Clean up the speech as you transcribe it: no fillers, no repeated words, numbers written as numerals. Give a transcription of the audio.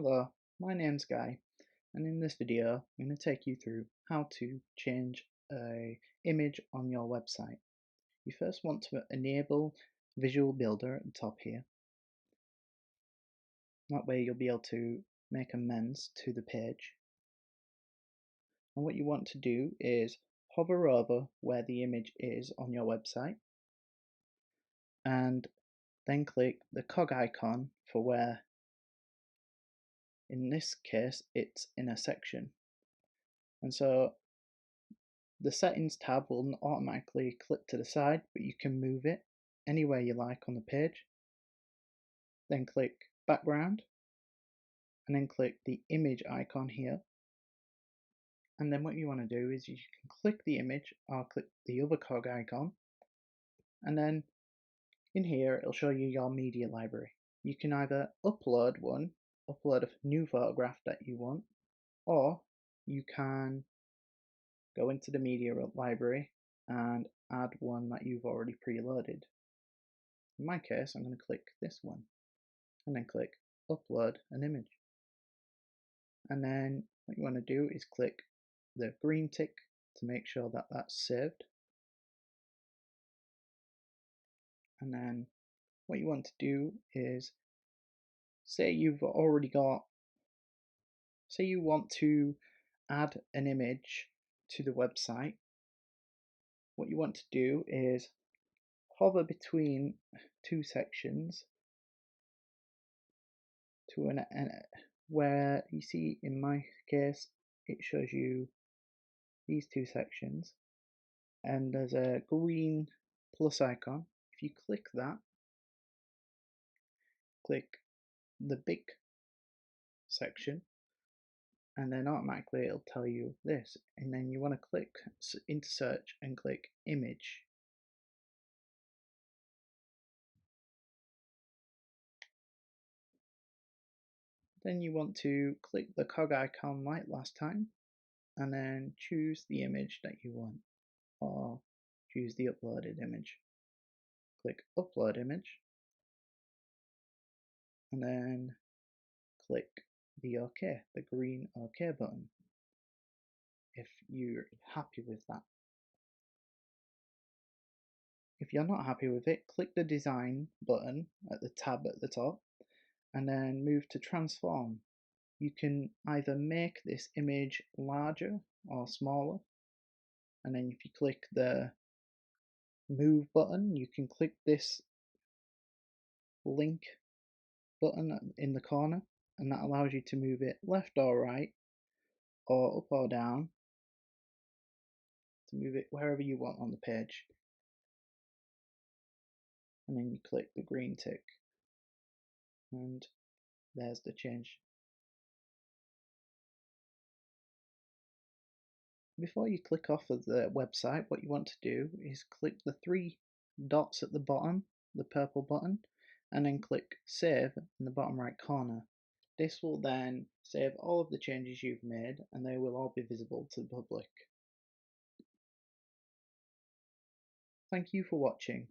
Hello, my name's Guy, and in this video I'm going to take you through how to change an image on your website. You first want to enable Visual Builder at the top here. That way you'll be able to make amends to the page. And what you want to do is hover over where the image is on your website and then click the cog icon for where, in this case, it's in a section. And so the settings tab will automatically clip to the side, but you can move it anywhere you like on the page. Then click background and then click the image icon here. And then what you want to do is you can click the image or click the other cog icon, and then in here it'll show you your media library. You can either upload a new photograph that you want, or you can go into the media library and add one that you've already preloaded. In my case, I'm going to click this one and then click upload an image. And then what you want to do is click the green tick to make sure that that's saved. And then what you want to do is say you want to add an image to the website. What you want to do is hover between two sections to where you see, in my case, it shows you these two sections, and there's a green plus icon. If you click that, click the big section, and then automatically it'll tell you this, and then you want to click into search and click image. Then you want to click the cog icon like last time and then choose the image that you want, or choose the uploaded image. Click upload image and then click the OK, the green OK button, if you're happy with that. If you're not happy with it, click the design button at the tab at the top and then move to transform. You can either make this image larger or smaller, and then if you click the move button, you can click this link button in the corner, and that allows you to move it left or right, or up or down, to move it wherever you want on the page. And then you click the green tick, and there's the change. Before you click off of the website, what you want to do is click the three dots at the bottom, the purple button, and then click save in the bottom right corner. This will then save all of the changes you've made, and they will all be visible to the public. Thank you for watching.